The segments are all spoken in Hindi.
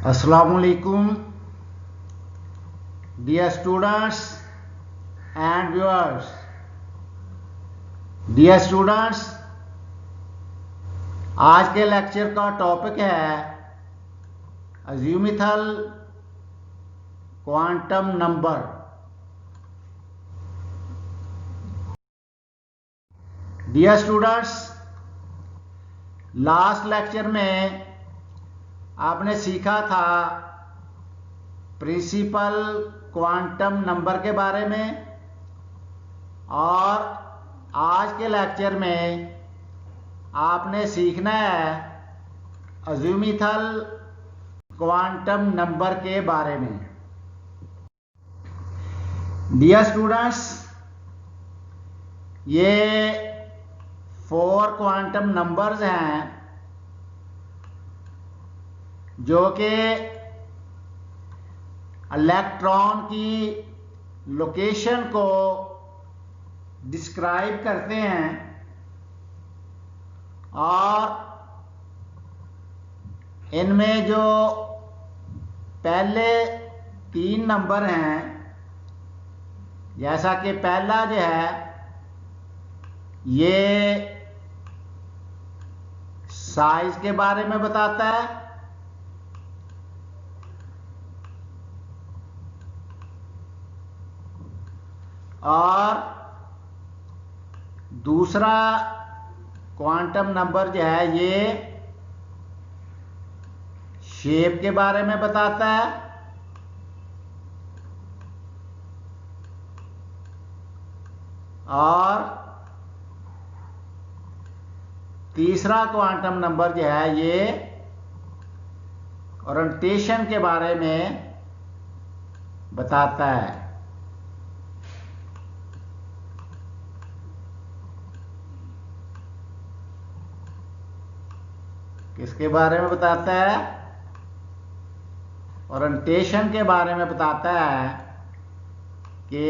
Assalamualaikum, dear students and viewers. Dear students, आज के लेक्चर का टॉपिक है azimuthal quantum number. Dear students, last lecture में आपने सीखा था प्रिंसिपल क्वांटम नंबर के बारे में, और आज के लेक्चर में आपने सीखना है अज़्यूमिथल क्वांटम नंबर के बारे में। डियर स्टूडेंट्स, ये 4 क्वांटम नंबर्स हैं जो कि इलेक्ट्रॉन की लोकेशन को डिस्क्राइब करते हैं, और इनमें जो पहले 3 नंबर हैं, जैसा कि पहला जो है ये साइज के बारे में बताता है, और दूसरा क्वांटम नंबर जो है ये शेप के बारे में बताता है, और तीसरा क्वांटम नंबर जो है ये ओरिएंटेशन के बारे में बताता है। किसके बारे में बताता है? ओरिएंटेशन के बारे में बताता है कि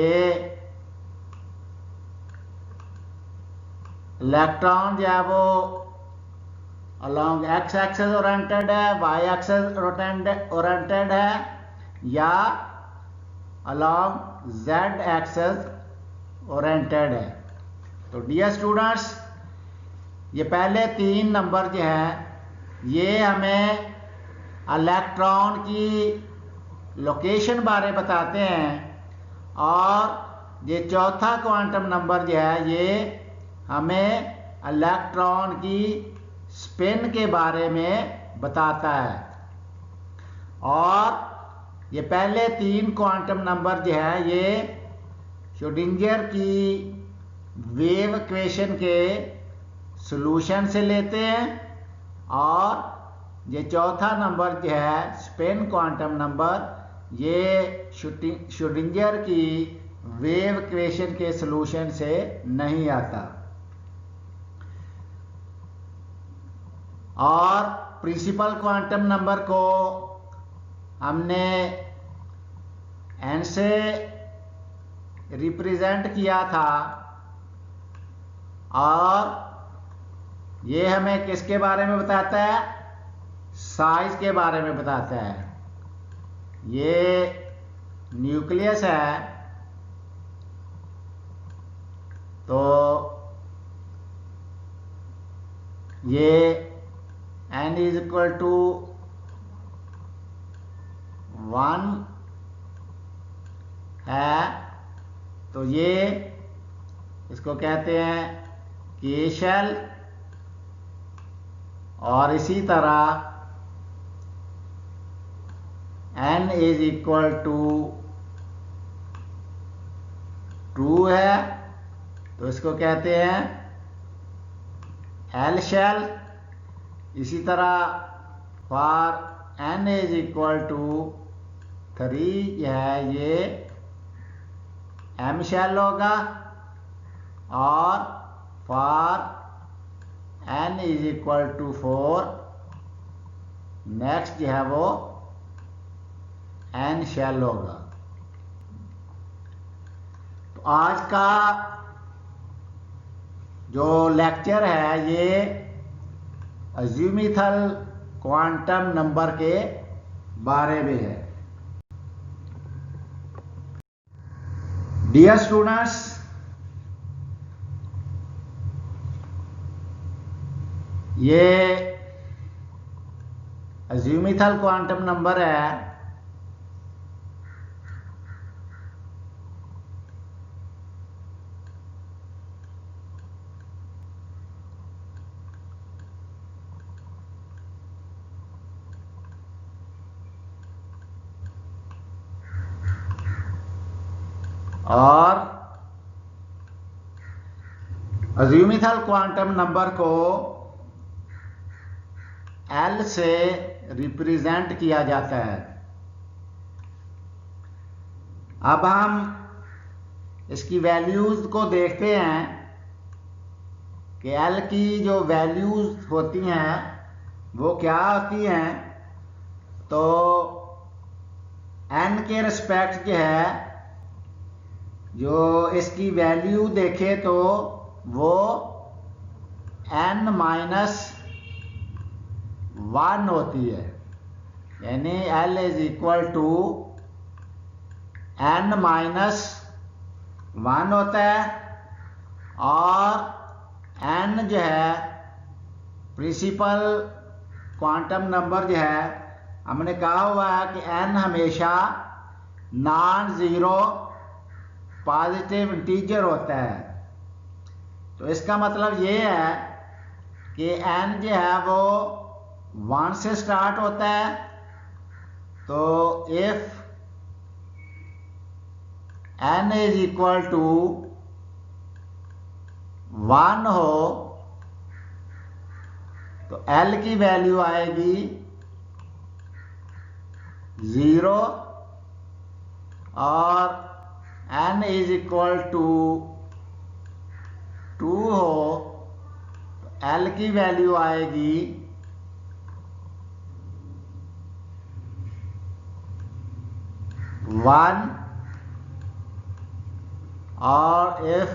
इलेक्ट्रॉन जो है वो अलोंग एक्स एक्सेस ओरिएंटेड है, वाई एक्सेस ओरिएंटेड है, या अलोंग जेड एक्सेस ओरिएंटेड है। तो डियर स्टूडेंट्स, ये पहले 3 नंबर जो हैं ये हमें इलेक्ट्रॉन की लोकेशन बारे बताते हैं, और ये चौथा क्वांटम नंबर जो है ये हमें इलेक्ट्रॉन की स्पिन के बारे में बताता है। और ये पहले 3 क्वांटम नंबर जो है ये श्रोडिंगर की वेव इक्वेशन के सॉल्यूशन से लेते हैं, और ये चौथा नंबर जो है स्पिन क्वांटम नंबर ये श्रोडिंगर की वेव इक्वेशन के सॉल्यूशन से नहीं आता। और प्रिंसिपल क्वांटम नंबर को हमने n से रिप्रेजेंट किया था, और ये हमें किसके बारे में बताता है? साइज के बारे में बताता है। ये न्यूक्लियस है, तो ये n इज इक्वल टू 1 है, तो ये इसको कहते हैं के शेल। और इसी तरह n इज इक्वल टू 2 है, तो इसको कहते हैं एल शेल। इसी तरह for n is equal to 3 है, ये m शेल होगा, और for n is equal to 4 next जो है वो n शेल होगा। तो आज का जो लेक्चर है ये अज़्यूमिथल क्वांटम नंबर के बारे में है। डियर स्टूडेंट्स, ये अज़ीमुथल क्वांटम नंबर है। और अज़ीमुथल क्वांटम नंबर को L से रिप्रेजेंट किया जाता है। अब हम इसकी वैल्यूज को देखते हैं कि L की जो वैल्यूज होती हैं वो क्या होती हैं। तो N के रिस्पेक्ट जो है, जो इसकी वैल्यू देखे तो वो N-1 होती है, यानी L is equal to N-1 होता है। और N जो है प्रिंसिपल क्वांटम नंबर जो है, हमने कहा हुआ है कि N हमेशा नॉन ज़ीरो पॉजिटिव इंटीजर होता है। तो इसका मतलब ये है कि N जो है वो 1 से स्टार्ट होता है। तो if N is equal to 1 हो तो L की वैल्यू आएगी 0, और N इज इक्वल टू 2 हो तो L की वैल्यू आएगी 1, और if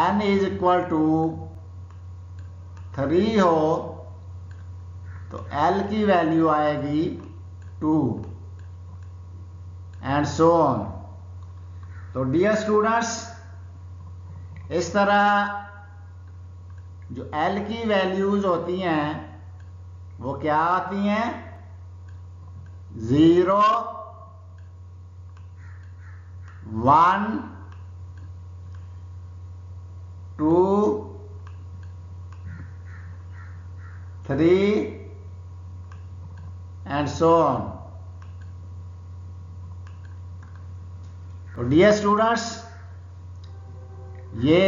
N is equal to 3 हो तो L की वैल्यू आएगी 2, एंड सो ऑन। तो डियर स्टूडेंट्स, इस तरह जो L की वैल्यूज होती हैं वो क्या होती हैं, 0, 1, 2, 3 एंड सो ऑन। तो डियर स्टूडेंट्स, ये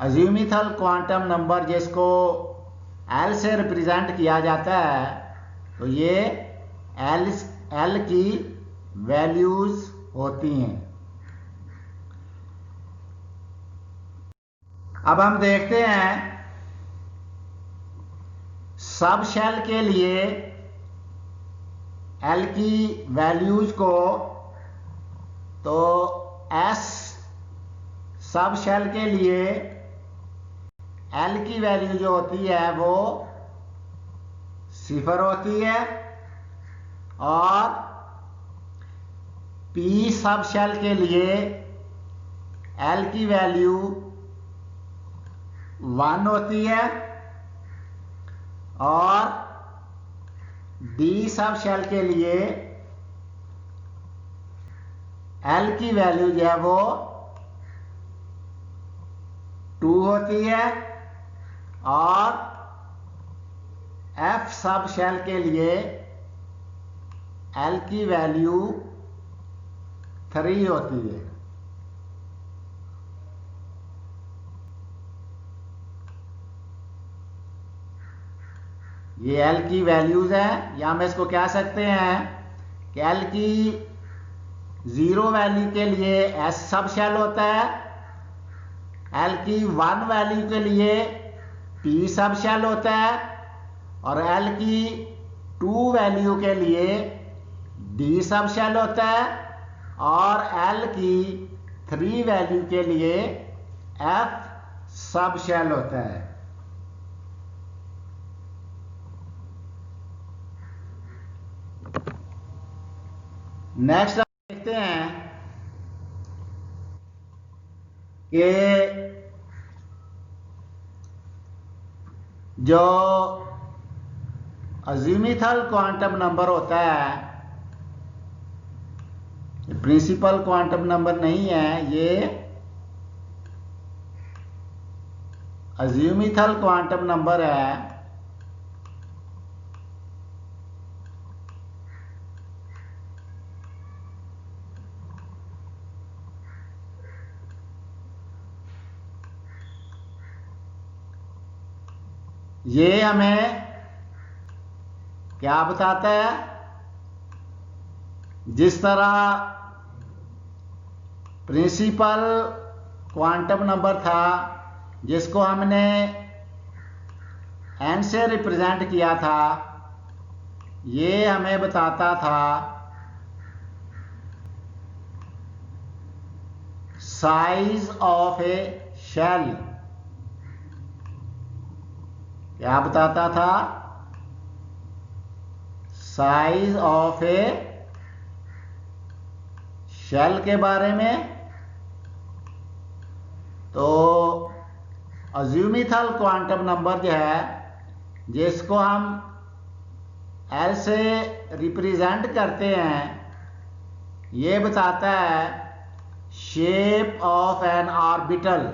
अज़ीमुथल क्वांटम नंबर जिसको L से रिप्रेजेंट किया जाता है, तो ये L की वैल्यूज होती हैं। अब हम देखते हैं सब शेल के लिए L की वैल्यूज को। तो S सब शेल के लिए L की वैल्यू जो होती है वो 0 होती है, और P सब शेल के लिए L की वैल्यू 1 होती है, और D सब शेल के लिए L की वैल्यू जो है वो 2 होती है, और F सब शेल के लिए L की वैल्यू 3 होती है। ये L की वैल्यूज है, या हम इसको कह सकते हैं कि L की 0 वैल्यू के लिए S सब शेल होता है, L की 1 वैल्यू के लिए P सब शेल होता है, और L की 2 वैल्यू के लिए D सब शेल होता है, और L की 3 वैल्यू के लिए F सब शेल होता है। नेक्स्ट आप देखते हैं कि जो अज़ीमुथल क्वांटम नंबर होता है, प्रिंसिपल क्वांटम नंबर नहीं है, ये अज़ीमुथल क्वांटम नंबर है। ये हमें क्या बताता है? जिस तरह प्रिंसिपल क्वांटम नंबर था जिसको हमने n से रिप्रेजेंट किया था, ये हमें बताता था साइज ऑफ ए शेल। क्या बताता था? साइज ऑफ ए शेल के बारे में। तो अज़ीमुथल क्वांटम नंबर जो है, जिसको हम L से रिप्रेजेंट करते हैं, ये बताता है शेप ऑफ एन ऑर्बिटल,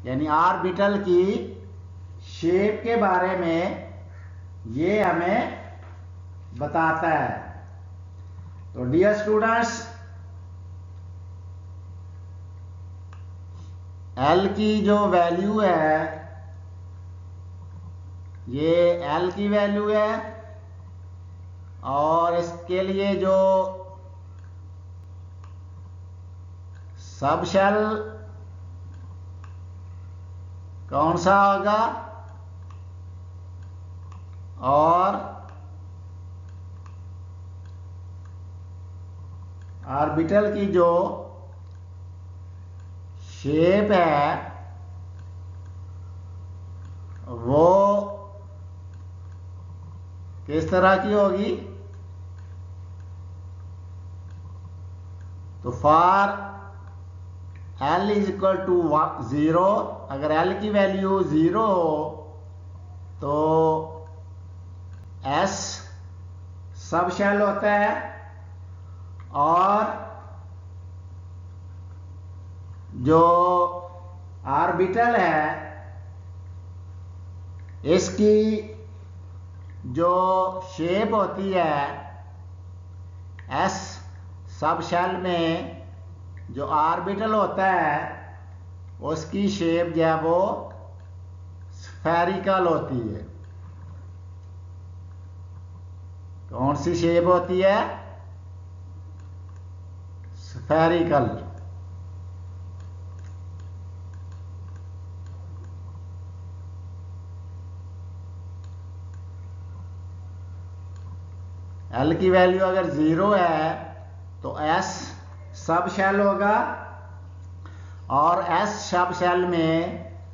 यानी ऑर्बिटल की शेप के बारे में ये हमें बताता है। तो डियर स्टूडेंट्स, L की जो वैल्यू है, ये L की वैल्यू है, और इसके लिए जो सब शेल कौन सा होगा, और ऑर्बिटल की जो शेप है वो किस तरह की होगी? तो for L is equal to 0, अगर L की वैल्यू 0 हो तो S सब शेल होता है, और जो ऑर्बिटल है इसकी जो शेप होती है S सब शेल में, जो ऑर्बिटल होता है उसकी शेप जो है वो स्फेरिकल होती है। कौन सी शेप होती है? स्फेरिकल। L की वैल्यू अगर 0 है तो S सब शेल होगा, और S सब शेल में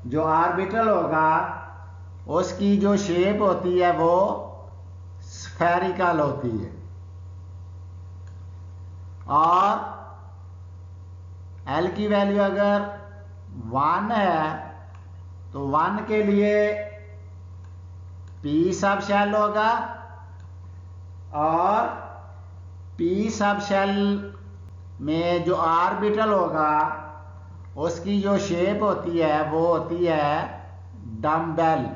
जो ऑर्बिटल होगा उसकी जो शेप होती है वो स्फेरिकल होती है। और L की वैल्यू अगर 1 है तो 1 के लिए P सब शेल होगा, और P सब शेल में जो ऑर्बिटल होगा उसकी जो शेप होती है वो होती है डम्बेल।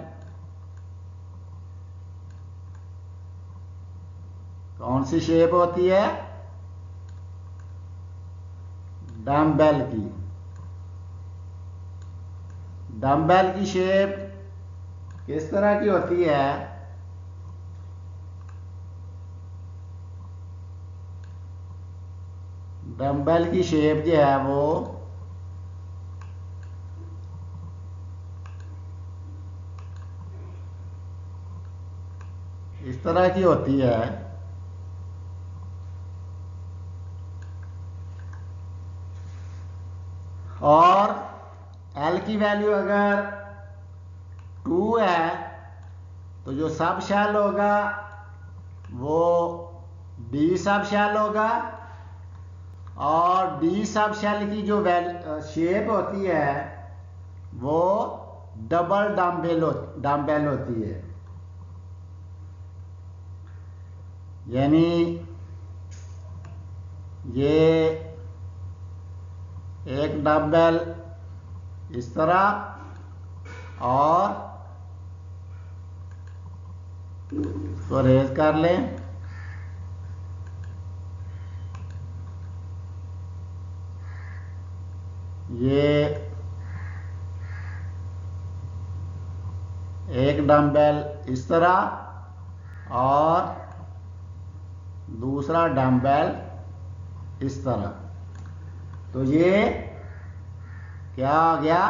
कौन सी शेप होती है? डम्बेल की। डम्बेल की शेप किस तरह की होती है? डम्बेल की शेप जो है वो इस तरह की होती है, और L की वैल्यू अगर 2 है तो जो सब शेल होगा वो D सब शेल होगा, और डी सब शेल की जो शेप होती है वो डबल डम्बेल होती है। यानी ये एक डम्बेल इस तरह और इसको रेज कर लें। ये एक डम्बेल इस तरह और दूसरा डम्बेल इस तरह। तो ये क्या आ गया?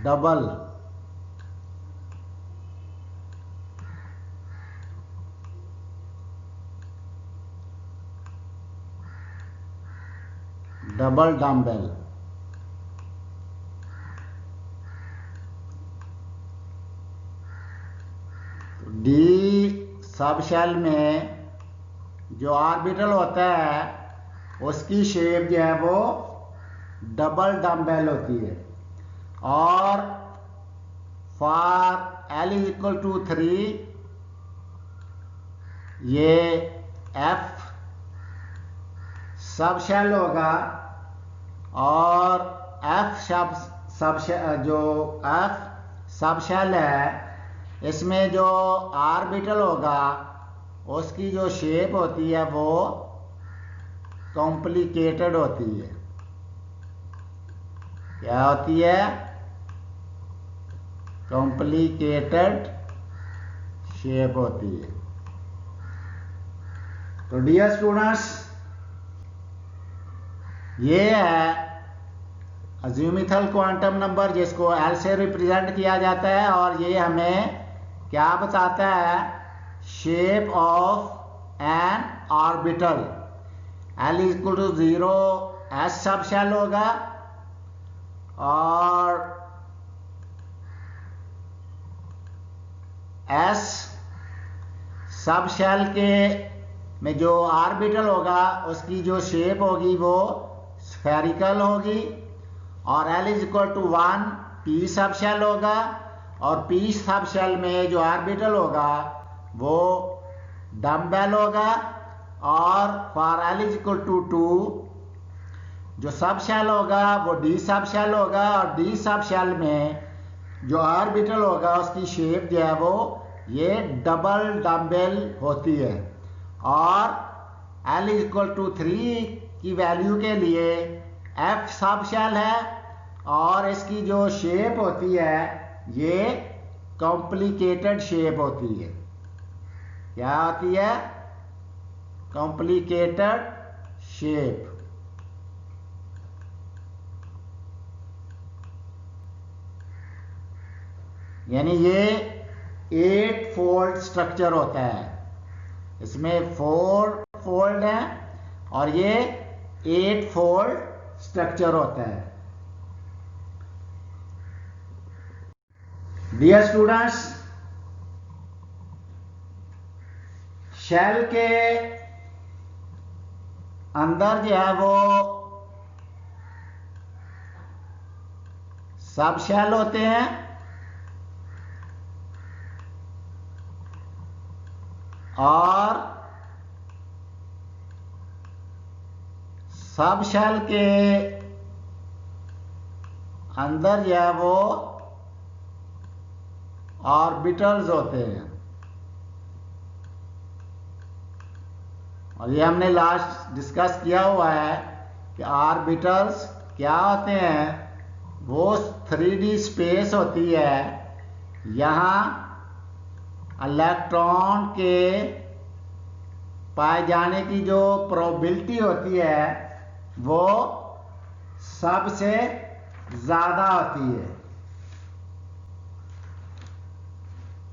Double. Double dumbbell. D sub shell में जो ऑर्बिटल होता है उसकी शेप जो है वो डबल डम्बेल होती है। और for L is equal to 3 ये एफ सब शेल होगा और एफ जो एफ सब शेल है इसमें जो ऑर्बिटल होगा उसकी जो शेप होती है वो कॉम्प्लिकेटेड होती है। क्या होती है? कॉम्प्लिकेटेड शेप होती है। तो डियर स्टूडेंट्स, ये है अज़ीमुथल क्वांटम नंबर जिसको एल से रिप्रेजेंट किया जाता है और ये हमें क्या बताता है? Shape of an orbital. L is equal to 0 S sub shell होगा और एस सब शेल के में जो ऑर्बिटल होगा उसकी जो शेप होगी वो स्फेरिकल होगी। और L is equal to 1 P sub shell होगा और पी सब शेल में जो ऑर्बिटल होगा वो डम्बेल होगा। और for L is equal to 2 जो सब शेल होगा वो डी सब शेल होगा और डी सब शेल में जो ऑर्बिटल होगा उसकी शेप जो है वो ये डबल डम्बेल होती है। और एल इज इक्वल टू 3 की वैल्यू के लिए एफ सब शेल है और इसकी जो शेप होती है ये कॉम्प्लिकेटेड शेप होती है। क्या होती है? Complicated shape. यानी ये 8 फोल्ड स्ट्रक्चर होता है। इसमें 4 फोल्ड है और ये 8 फोल्ड स्ट्रक्चर होता है। डियर स्टूडेंट्स, शेल के अंदर जो है वो सब शेल होते हैं और सब शेल के अंदर जो है वो ऑर्बिटल्स होते हैं। और ये हमने लास्ट डिस्कस किया हुआ है कि ऑर्बिटल्स क्या होते हैं? वो 3D स्पेस होती है। यहाँ इलेक्ट्रॉन के पाए जाने की जो प्रोबेबिलिटी होती है वो सबसे ज़्यादा होती है।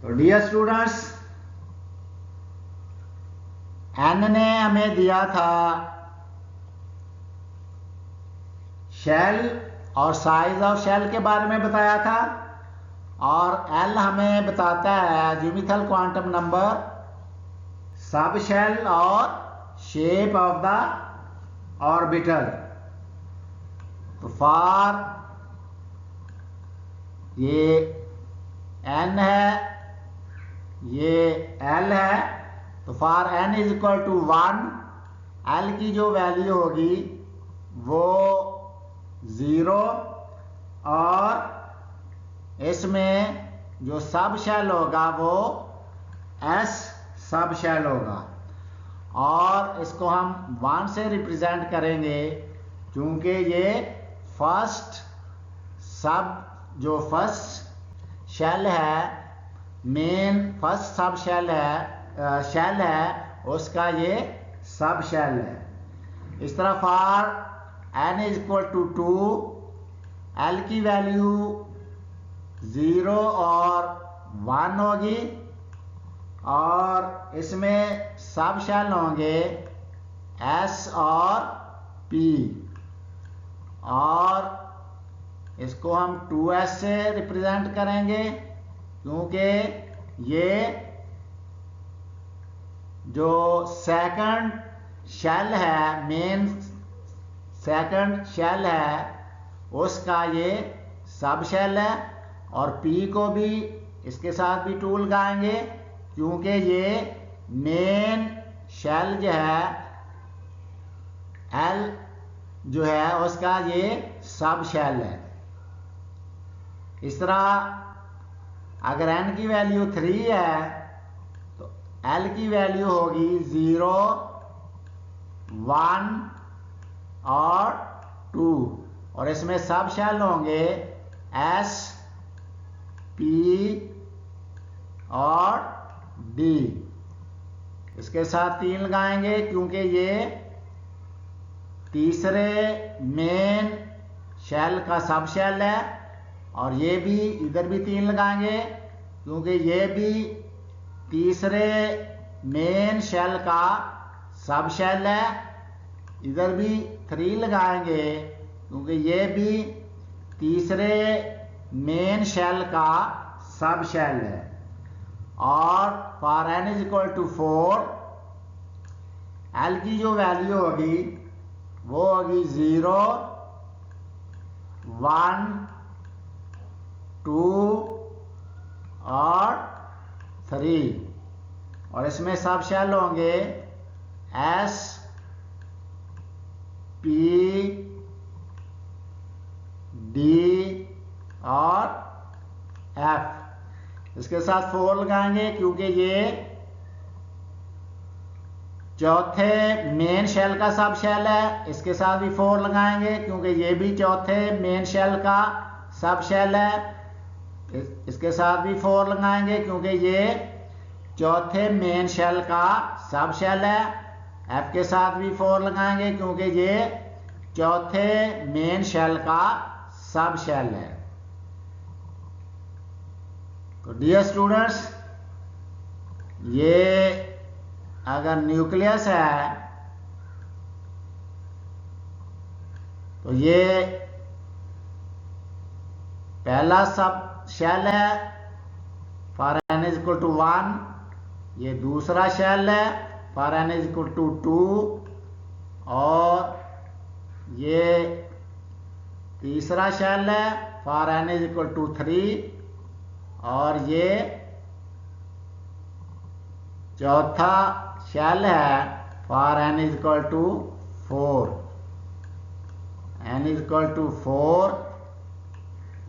तो डियर स्टूडेंट्स, एन ने हमें दिया था शेल और साइज ऑफ शेल के बारे में बताया था और एल हमें बताता है azimuthal quantum number, sub shell और शेप ऑफ द ऑर्बिटल। तो फॉर ये n है, ये l है, तो फॉर n is equal to 1 l की जो वैल्यू होगी वो 0 और इसमें जो सब शेल होगा वो s सब शेल होगा। और इसको हम 1 से रिप्रेजेंट करेंगे क्योंकि ये फर्स्ट शेल है, मेन फर्स्ट सब शेल है उसका ये सब शेल है। इस तरह for n is equal to 2 l की वैल्यू 0 और 1 होगी और इसमें सब शेल होंगे s और p और इसको हम 2s से रिप्रेजेंट करेंगे क्योंकि ये जो सेकंड शेल है, मेन सेकंड शेल है उसका ये सब शेल है। और p को भी इसके साथ भी 2 लगाएंगे क्योंकि ये मेन शेल जो है l जो है उसका ये सब शेल है। इस तरह अगर n की वैल्यू 3 है तो l की वैल्यू होगी 0, 1 और 2 और इसमें सब शेल होंगे s, p और d। इसके साथ 3 लगाएंगे क्योंकि ये तीसरे मेन शेल का सब शेल है और ये भी इधर भी 3 लगाएंगे क्योंकि ये भी तीसरे मेन शेल का सब शेल है। इधर भी 3 लगाएंगे क्योंकि ये भी तीसरे मेन शेल का सब शेल है। और for n is equal to 4 l की जो वैल्यू होगी वो होगी 0, 1, 2 और 3 और इसमें सब शेल होंगे s, p, d और f। इसके साथ 4 लगाएंगे क्योंकि ये चौथे मेन शेल का सब शेल है। इसके साथ भी 4 लगाएंगे क्योंकि ये भी चौथे मेन शेल का सब शेल है। इसके साथ भी 4 लगाएंगे क्योंकि ये चौथे मेन शेल का सब शेल है। f के साथ भी 4 लगाएंगे क्योंकि ये चौथे मेन शेल का सब शेल है। तो डियर स्टूडेंट्स, ये अगर न्यूक्लियस है तो ये पहला सब शेल है for n is equal to 1, ये दूसरा शेल है for n is equal to 2 और ये तीसरा शेल है for n is equal to 3 और ये चौथा शेल है for n is equal to 4। n is equal to 4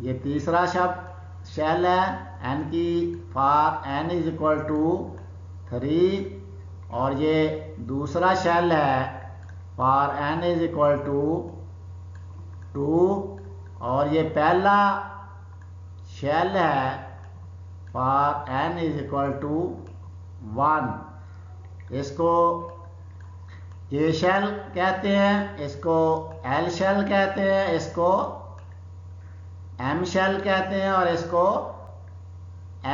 ये तीसरा शेल है n की for n is equal to 3 और ये दूसरा शेल है for n is equal to 2 और ये पहला शेल है for n is equal to 1। इसको K शेल कहते हैं, इसको L शेल कहते हैं, इसको M शेल कहते हैं और इसको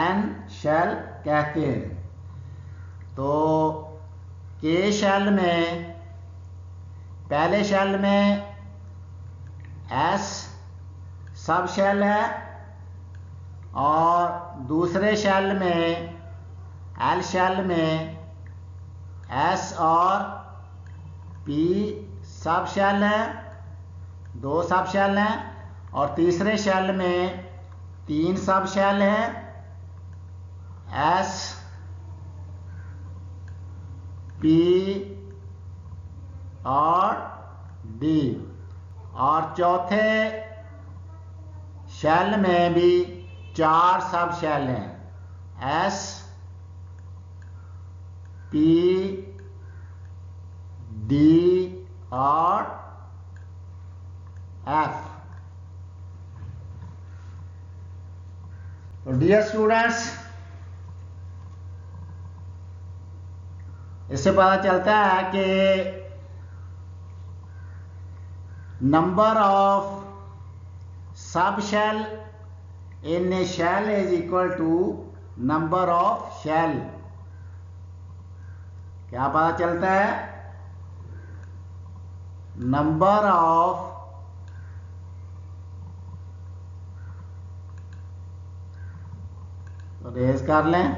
N शेल कहते हैं। तो K शेल में पहले शेल में S सब शेल है और दूसरे शेल में L शेल में S और P सब शेल है, 2 सब शेल हैं, और तीसरे शेल में 3 सब शेल हैं, एस, पी और डी। और चौथे शेल में भी 4 सब शेल हैं, एस, पी, डी और एफ। तो डियर स्टूडेंट्स, इससे पता चलता है कि number of sub shell in a shell is equal to number of shell. क्या पता चलता है? नंबर ऑफ रेज कर लें,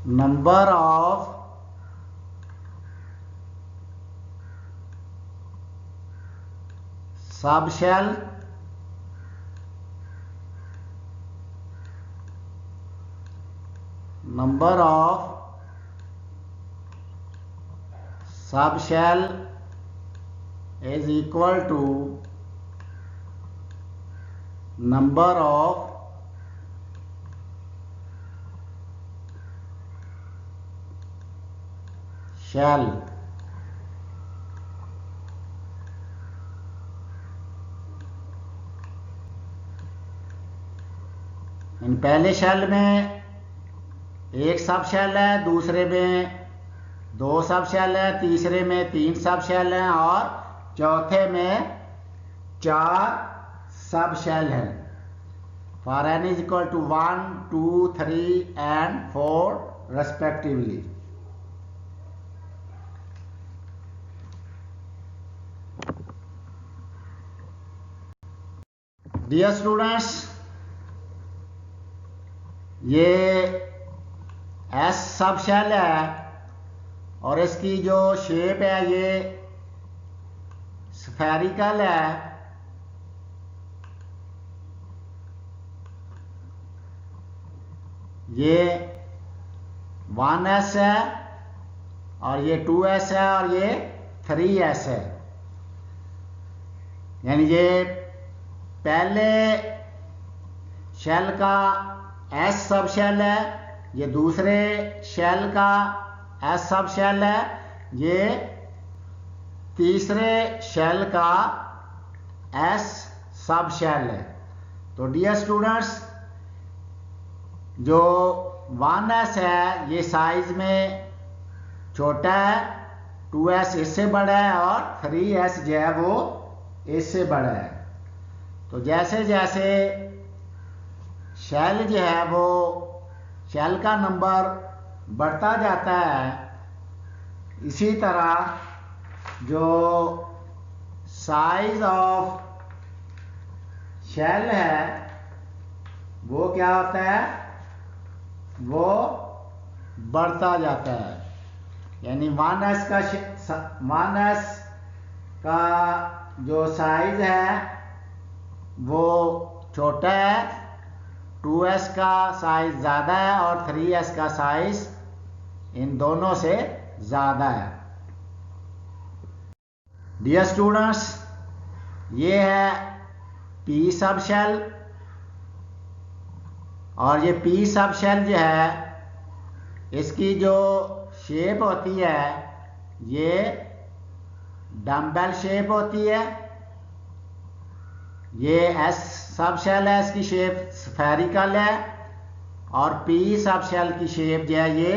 number of sub shell number of sub shell is equal to number of shell। इन पहले शेल में 1 सब शेल है, दूसरे में 2 सब शेल है, तीसरे में 3 सब शेल हैं और चौथे में 4 सब शेल हैं। For n is equal to 1, 2, 3 and 4 respectively. Dear students, ये एस सब शेल है और इसकी जो शेप है ये स्फेरिकल है। ये 1s है और ये 2s है और ये 3s है। यानी ये पहले शेल का एस सब शेल है, ये दूसरे शेल का एस सब शेल है, ये तीसरे शेल का एस सब शेल है। तो डियर स्टूडेंट्स, जो 1s है ये साइज में छोटा है, 2s इससे बड़ा है और 3s जो है वो इससे बड़ा है। तो जैसे जैसे शेल जो है वो शेल का नंबर बढ़ता जाता है, इसी तरह जो साइज ऑफ शेल है वो क्या होता है, वो बढ़ता जाता है। यानी 1s का जो साइज है वो छोटा है, 2s का साइज ज़्यादा है और 3s का साइज इन दोनों से ज़्यादा है। डियर स्टूडेंट्स, ये है P सब शेल और ये P सब शेल जो है इसकी जो शेप होती है ये डम्बेल शेप होती है। ये S सब शेल है, इसकी शेप स्फेरिकल है और P सब शेल की शेप जो है ये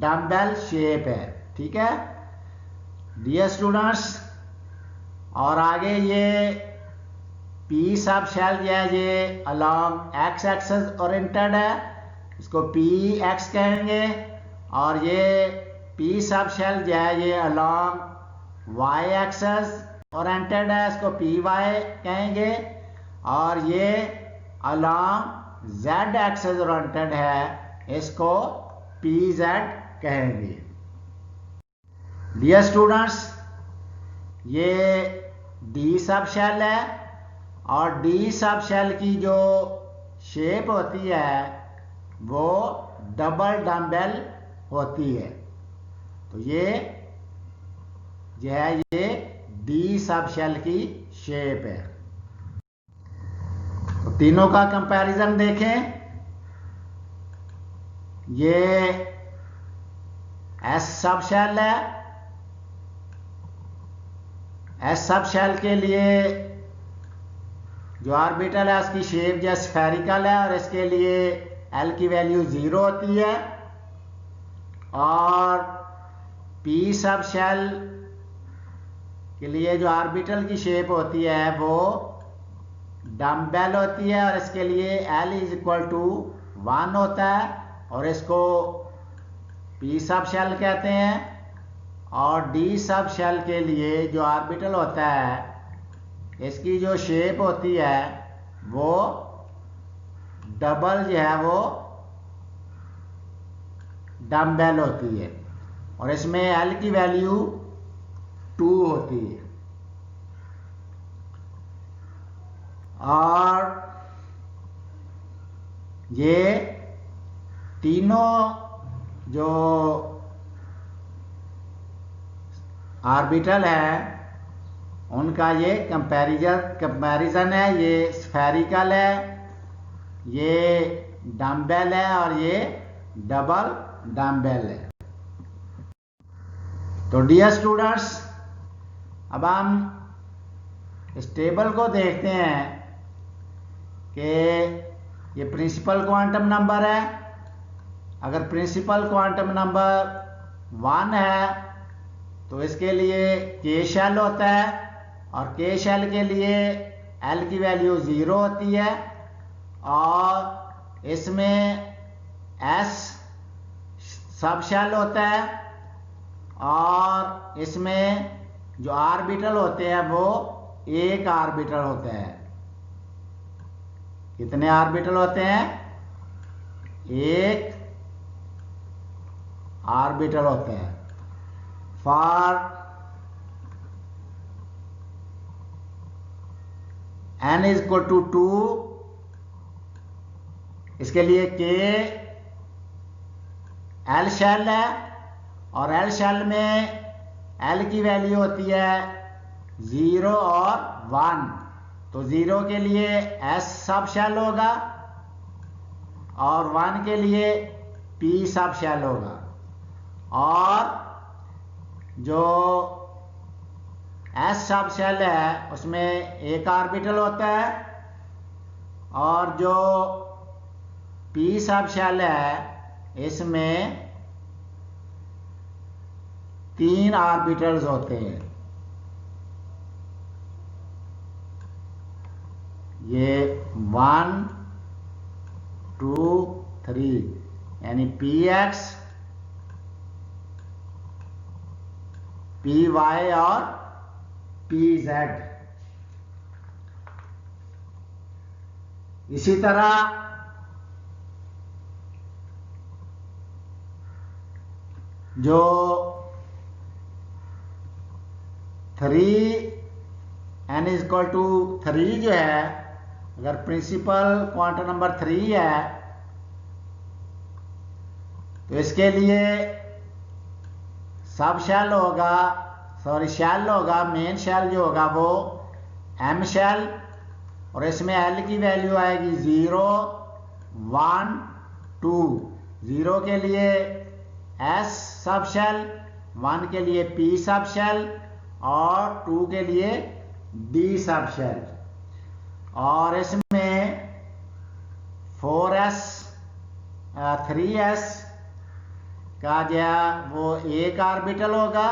डम्बेल शेप है। ठीक है डियर स्टूडेंट्स, और आगे ये P सब शेल जो है ये अलोंग x एक्सिस ओरिएंटेड है, इसको PX कहेंगे, और ये P सब शेल जो है ये अलोंग y एक्सिस ओरिएंटेड है, इसको PY कहेंगे, और ये अलोंग z एक्सेस ओरिएंटेड है इसको pz कहेंगे। डियर स्टूडेंट्स, ये डी सब शेल है और डी सब शेल की जो शेप होती है वो डबल डम्बेल होती है। तो ये जो है ये डी सब शेल की शेप है। तो तीनों का कंपैरिजन देखें। ये एस सब शेल है। एस सब शेल के लिए जो ऑर्बिटल है उसकी शेप जो स्फेरिकल है और इसके लिए एल की वैल्यू 0 होती है। और पी सब शेल के लिए जो ऑर्बिटल की शेप होती है वो डम्बेल होती है और इसके लिए एल इज इक्वल टू 1 होता है और इसको पी सब शेल कहते हैं। और डी सब शेल के लिए जो ऑर्बिटल होता है इसकी जो शेप होती है वो डबल जो है वो डम्बेल होती है और इसमें एल की वैल्यू 2 होती है। और ये तीनों जो ऑर्बिटल है उनका ये कंपैरिजन है। ये स्फेरिकल है, ये डम्बेल है और ये डबल डम्बेल है। तो डियर स्टूडेंट्स, अब हम इस टेबल को देखते हैं कि ये प्रिंसिपल क्वांटम नंबर है। अगर प्रिंसिपल क्वांटम नंबर 1 है तो इसके लिए के शेल होता है और के शेल के लिए एल की वैल्यू 0 होती है। और इसमें एस सब शेल होता है और इसमें जो ऑर्बिटल होते हैं वो एक ऑर्बिटल होता है। कितने ऑर्बिटल होते हैं? एक ऑर्बिटल होते हैं। For n is equal to 2, इसके लिए के एल शेल है और एल शेल में एल की वैल्यू होती है 0 और 1। तो 0 के लिए एस सब शेल होगा और 1 के लिए पी सब शेल होगा। और जो एस सब शेल है उसमें एक ऑर्बिटल होता है और जो पी सब शेल है इसमें 3 ऑर्बिटल्स होते हैं। ये 1 2 3 यानी पी एक्स, पी वाई और पी जेड। इसी तरह जो 3 n इज इक्वल टू 3 जो है, अगर प्रिंसिपल क्वांटम नंबर 3 है तो इसके लिए सब शेल होगा, शेल होगा, मेन शेल जो होगा वो एम शेल और इसमें एल की वैल्यू आएगी 0 1 2। 0 के लिए एस सब शेल, 1 के लिए पी सब शेल और 2 के लिए डी सब शेल। और इसमें 4s 3s का जो वो एक ऑर्बिटल होगा।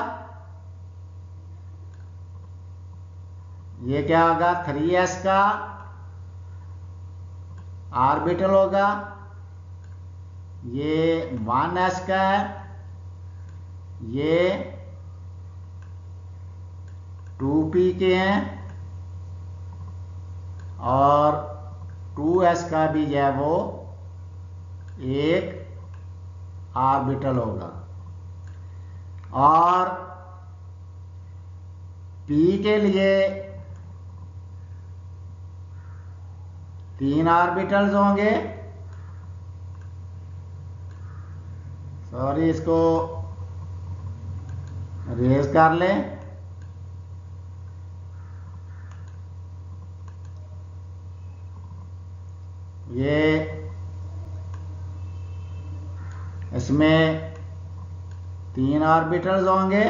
ये क्या होगा? 3s का ऑर्बिटल होगा। ये 1s का है, ये 2p के हैं और 2s का भी जो है वो एक ऑर्बिटल होगा। और p के लिए 3 ऑर्बिटल्स होंगे। सॉरी, इसको रेज कर लें। ये इसमें 3 ऑर्बिटल्स होंगे।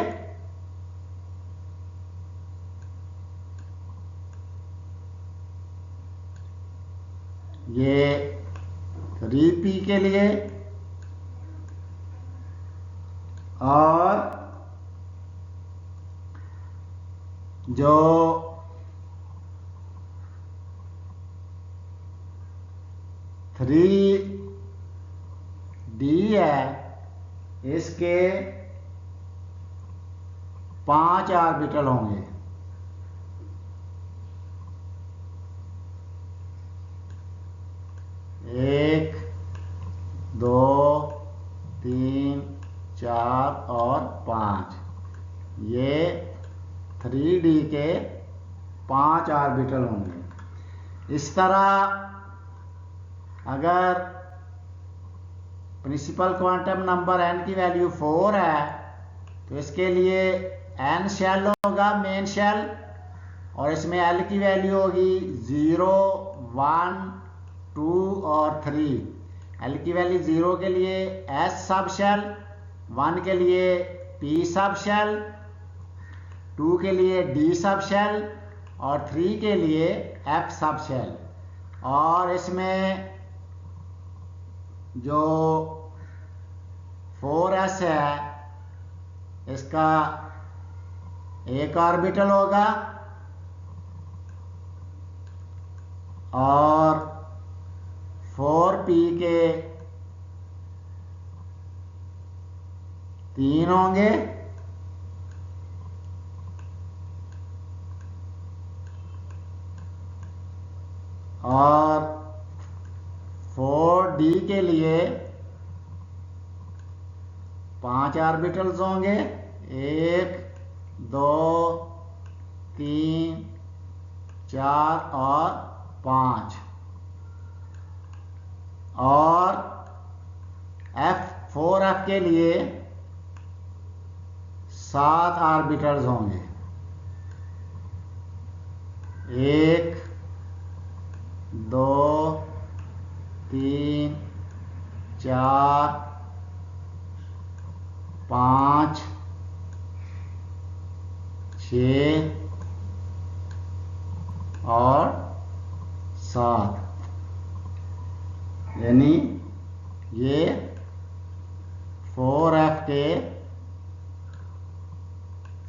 ये 3p के लिए और जो 3d है इसके 5 ऑर्बिटल होंगे। एक, दो, 3, 4 और 5। ये 3d के 5 ऑर्बिटल होंगे। इस तरह अगर प्रिंसिपल क्वांटम नंबर n की वैल्यू 4 है तो इसके लिए n शेल होगा, मेन शेल, और इसमें l की वैल्यू होगी 0, 1, 2 और 3। l की वैल्यू 0 के लिए s सब शेल, 1 के लिए p सब शेल, 2 के लिए d सब शेल और 3 के लिए f सब शेल। और इसमें जो 4s है इसका एक ऑर्बिटल होगा और 4p के 3 होंगे और 4d के लिए 5 ऑर्बिटल्स होंगे। 1, 2, 3, 4 और 5। और 4f के लिए 7 ऑर्बिटल्स होंगे। 1, 2, 3, 4, 5, 6 और 7। यानी ये 4f के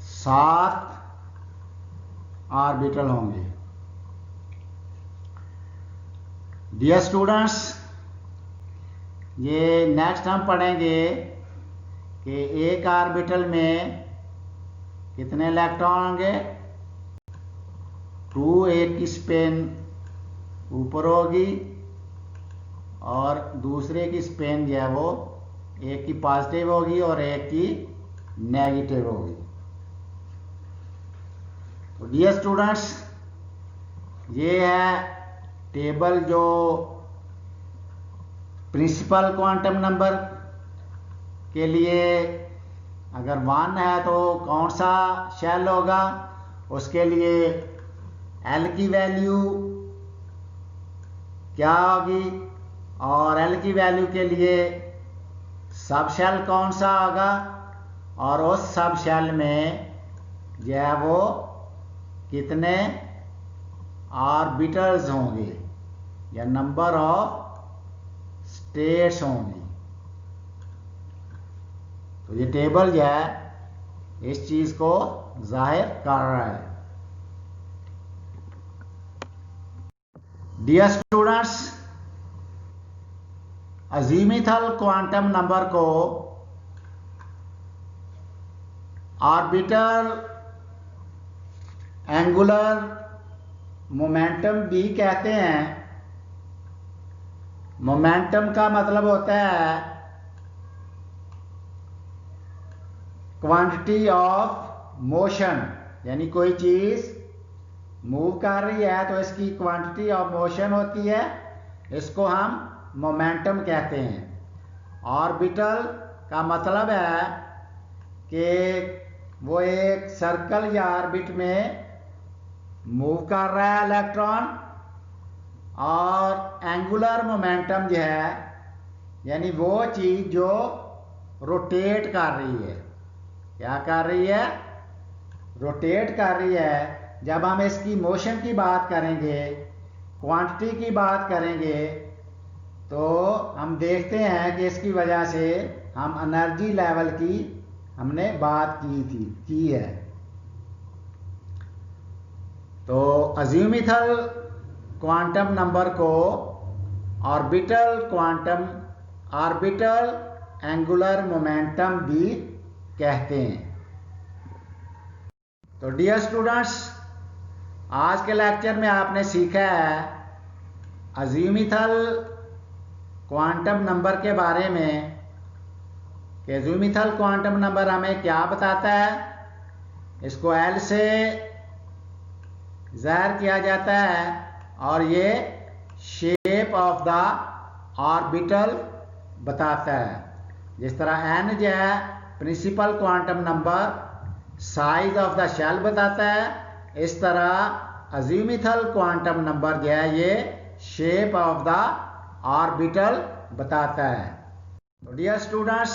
7 ऑर्बिटल होंगे। डियर स्टूडेंट्स, ये नेक्स्ट हम पढ़ेंगे कि एक ऑर्बिटल में कितने इलेक्ट्रॉन होंगे। 2, एक की स्पिन ऊपर होगी और दूसरे की स्पिन जो है वो एक की पॉजिटिव होगी और एक की नेगेटिव होगी। तो डियर स्टूडेंट्स, ये है टेबल जो प्रिंसिपल क्वांटम नंबर के लिए अगर 1 है तो कौन सा शेल होगा, उसके लिए l की वैल्यू क्या होगी और l की वैल्यू के लिए सब शेल कौन सा होगा और उस सब शेल में जो है वो कितने ऑर्बिटल्स होंगे या नंबर ऑफ स्टेट्स होंगी। तो ये टेबल जो है इस चीज को जाहिर कर रहा है। Dear students, azimuthal quantum number को ऑर्बिटल एंगुलर मोमेंटम भी कहते हैं मोमेंटम का मतलब होता है क्वांटिटी ऑफ मोशन, यानी कोई चीज मूव कर रही है तो इसकी क्वांटिटी ऑफ मोशन होती है, इसको हम मोमेंटम कहते हैं। ऑर्बिटल का मतलब है कि वो एक सर्कल या ऑर्बिट में मूव कर रहा है इलेक्ट्रॉन। और एंगुलर मोमेंटम जो है यानी वो चीज जो रोटेट कर रही है। क्या कर रही है? रोटेट कर रही है। जब हम इसकी मोशन की बात करेंगे, क्वांटिटी की बात करेंगे, तो हम देखते हैं कि इसकी वजह से हम एनर्जी लेवल की हमने बात की है। तो अज़ीमुथल क्वांटम नंबर को ऑर्बिटल एंगुलर मोमेंटम भी कहते हैं। तो डियर स्टूडेंट्स, आज के लेक्चर में आपने सीखा है अज़ीमुथल क्वांटम नंबर के बारे में कि अज़ीमुथल क्वांटम नंबर हमें क्या बताता है। इसको एल से ज़ाहिर किया जाता है और ये शेप ऑफ द ऑर्बिटल बताता है। जिस तरह एन जो है principal quantum number size of the shell बताता है, इस तरह अज़ीमुथल क्वांटम नंबर जो है ये शेप ऑफ द ऑर्बिटल बताता है। तो डियर स्टूडेंट्स,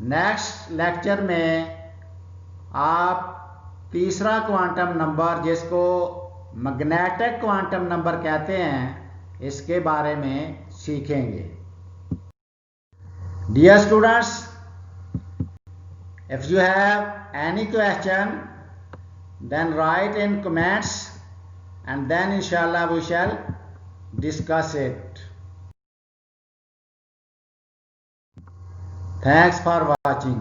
नेक्स्ट लेक्चर में आप तीसरा क्वांटम नंबर जिसको मैग्नेटिक क्वांटम नंबर कहते हैं इसके बारे में सीखेंगे। Dear students, if you have any question then write in comments and then inshallah we shall discuss it. Thanks for watching.